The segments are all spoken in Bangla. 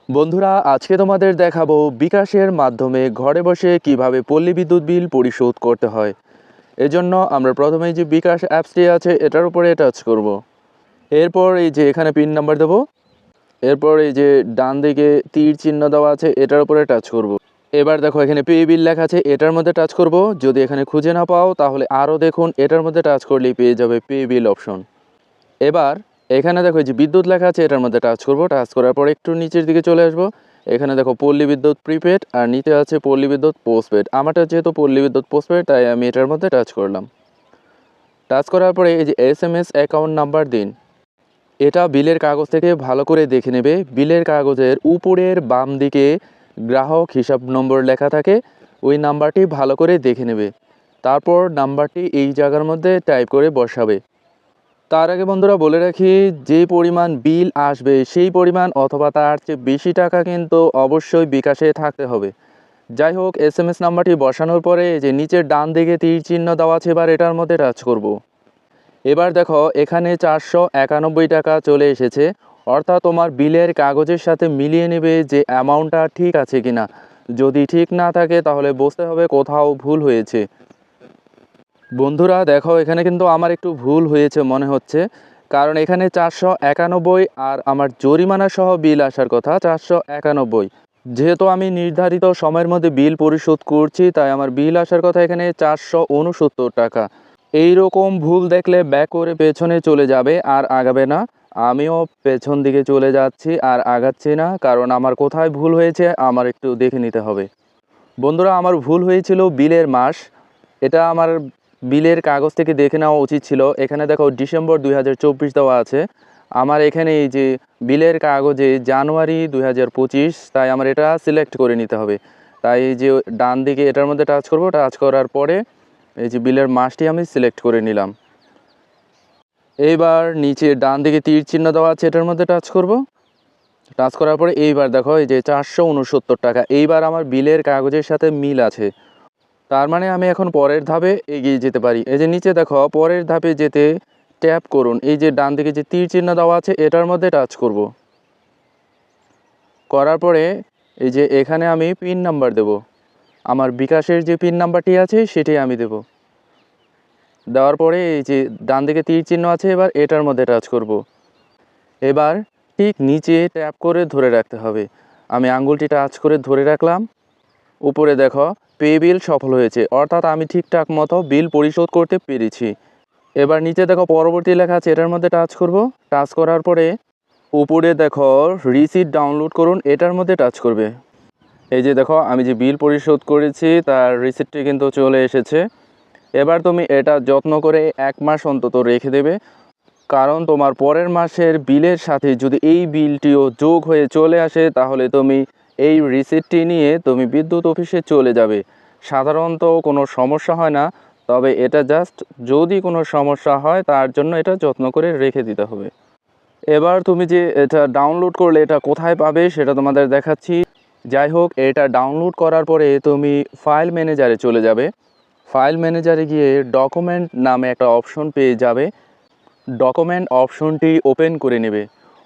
বন্ধুরা, আজকে তোমাদের দেখাবো বিকাশের মাধ্যমে ঘরে বসে কিভাবে পল্লী বিদ্যুৎ বিল পরিশোধ করতে হয়। এজন্য আমরা প্রথমেই যে বিকাশ অ্যাপসটি আছে এটার উপরে টাচ করব। এরপর এই যে এখানে পিন নাম্বার দেব। এরপর এই যে ডান দিকে তীর চিহ্ন দেওয়া আছে এটার উপরে টাচ করব। এবার দেখো এখানে পে বিল লেখা আছে, এটার মধ্যে টাচ করব। যদি এখানে খুঁজে না পাও তাহলে আরও দেখুন, এটার মধ্যে টাচ করলেই পেয়ে যাবে পে বিল অপশন। এবার এখানে দেখো যে বিদ্যুৎ লেখা আছে এটার মধ্যে টাচ করব। টাচ করার পর একটু নিচের দিকে চলে আসবো। এখানে দেখো পল্লী বিদ্যুৎ প্রিপেড আর নিচে আছে পল্লী বিদ্যুৎ পোস্টপেড। আমারটা যেহেতু পল্লী বিদ্যুৎ পোস্টপেড তাই আমি এটার মধ্যে টাচ করলাম। টাচ করার পরে এই যে SMS অ্যাকাউন্ট নাম্বার দিন, এটা বিলের কাগজ থেকে ভালো করে দেখে নেবে। বিলের কাগজের উপরের বাম দিকে গ্রাহক হিসাব নম্বর লেখা থাকে, ওই নাম্বারটি ভালো করে দেখে নেবে। তারপর নাম্বারটি এই জায়গার মধ্যে টাইপ করে বসাবে। তার আগে বন্ধুরা বলে রাখি, যে পরিমাণ বিল আসবে সেই পরিমাণ অথবা তার চেয়ে বেশি টাকা কিন্তু অবশ্যই বিকাশে থাকতে হবে। যাই হোক, SMS নাম্বারটি বসানোর পরে যে নিচের ডান দিকে তীর চিহ্ন দেওয়া আছে, এবার এটার মধ্যে টাচ করব। এবার দেখো এখানে 491 টাকা চলে এসেছে, অর্থাৎ তোমার বিলের কাগজের সাথে মিলিয়ে নেবে যে অ্যামাউন্টটা ঠিক আছে কিনা। যদি ঠিক না থাকে তাহলে বুঝতে হবে কোথাও ভুল হয়েছে। বন্ধুরা দেখো এখানে কিন্তু আমার একটু ভুল হয়েছে মনে হচ্ছে, কারণ এখানে 491 আর আমার জরিমানা সহ বিল আসার কথা 491। যেহেতু আমি নির্ধারিত সময়ের মধ্যে বিল পরিশোধ করছি তাই আমার বিল আসার কথা এখানে 469 টাকা। এই রকম ভুল দেখলে ব্যাক করে পেছনে চলে যাবে আর আগাবে না। আমিও পেছন দিকে চলে যাচ্ছি আর আগাচ্ছি না, কারণ আমার কোথায় ভুল হয়েছে আমার একটু দেখে নিতে হবে। বন্ধুরা, আমার ভুল হয়েছিল বিলের মাস। এটা আমার বিলের কাগজ থেকে দেখে নেওয়া উচিত ছিল। এখানে দেখো ডিসেম্বর 2024 দেওয়া আছে, আমার এখানে এই যে বিলের কাগজে জানুয়ারি 2025, তাই আমার এটা সিলেক্ট করে নিতে হবে। তাই এই যে ডান দিকে এটার মধ্যে টাচ করব। টাচ করার পরে এই যে বিলের মাসটি আমি সিলেক্ট করে নিলাম। এইবার নিচে ডান দিকে তীর চিহ্ন দেওয়া আছে এটার মধ্যে টাচ করব। টাচ করার পরে এইবার দেখো এই যে 469 টাকা এইবার আমার বিলের কাগজের সাথে মিল আছে। তার মানে আমি এখন পরের ধাপে এগিয়ে যেতে পারি। এই যে নিচে দেখো পরের ধাপে যেতে ট্যাপ করুন, এই যে ডান দিকে যে তীর চিহ্ন দেওয়া আছে এটার মধ্যে টাচ করব। করার পরে এই যে এখানে আমি পিন নাম্বার দেব। আমার বিকাশের যে পিন নাম্বারটি আছে সেটি আমি দেব। দেওয়ার পরে এই যে ডান দিকে তীর চিহ্ন আছে এবার এটার মধ্যে টাচ করব। এবার ঠিক নিচে ট্যাপ করে ধরে রাখতে হবে। আমি আঙ্গুলটি টাচ করে ধরে রাখলাম। উপরে দেখো পে বিল সফল হয়েছে, অর্থাৎ আমি ঠিকঠাক মতো বিল পরিশোধ করতে পেরেছি। এবার নিচে দেখো পরবর্তী লেখা আছে এটার মধ্যে টাচ করব। টাচ করার পরে উপরে দেখো রিসিট ডাউনলোড করুন, এটার মধ্যে টাচ করবে। এই যে দেখো আমি যে বিল পরিশোধ করেছি তার রিসিটটি কিন্তু চলে এসেছে। এবার তুমি এটা যত্ন করে 1 মাস অন্তত রেখে দেবে, কারণ তোমার পরের মাসের বিলের সাথে যদি এই বিলটিও যোগ হয়ে চলে আসে তাহলে তুমি এই রিসিটটি নিয়ে তুমি বিদ্যুৎ অফিসে চলে যাবে। সাধারণত কোনো সমস্যা হয় না, তবে এটা জাস্ট যদি কোনো সমস্যা হয় তার জন্য এটা যত্ন করে রেখে দিতে হবে। এবার তুমি যে এটা ডাউনলোড করলে এটা কোথায় পাবে সেটা তোমাদের দেখাচ্ছি। যাই হোক, এটা ডাউনলোড করার পরে তুমি ফাইল ম্যানেজারে চলে যাবে। ফাইল ম্যানেজারে গিয়ে ডকুমেন্ট নামে একটা অপশন পেয়ে যাবে। ডকুমেন্ট অপশনটি ওপেন করে নেবে।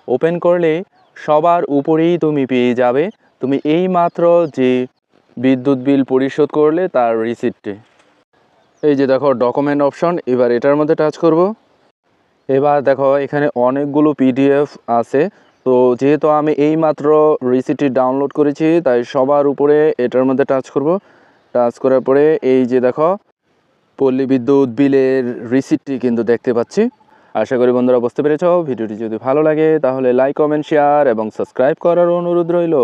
ওপেন করলে সবার উপরেই তুমি পেয়ে যাবে তুমি এই মাত্র যে বিদ্যুৎ বিল পরিশোধ করলে তার রিসিপ্টটি। এই যে দেখো ডকুমেন্ট অপশন, এবার এটার মধ্যে টাচ করব। এবার দেখো এখানে অনেকগুলো PDF আছে। তো যেহেতু আমি এই মাত্র রিসিপ্টটি ডাউনলোড করেছি তাই সবার উপরে এটার মধ্যে টাচ করব। টাচ করার পরে এই যে দেখো পল্লী বিদ্যুৎ বিলের রিসিপ্টটি কিন্তু দেখতে পাচ্ছি। আশা করি বন্ধুরা বুঝতে পেরেছ। ভিডিওটি যদি ভালো লাগে তাহলে লাইক, কমেন্ট, শেয়ার এবং সাবস্ক্রাইব করার অনুরোধ রইল।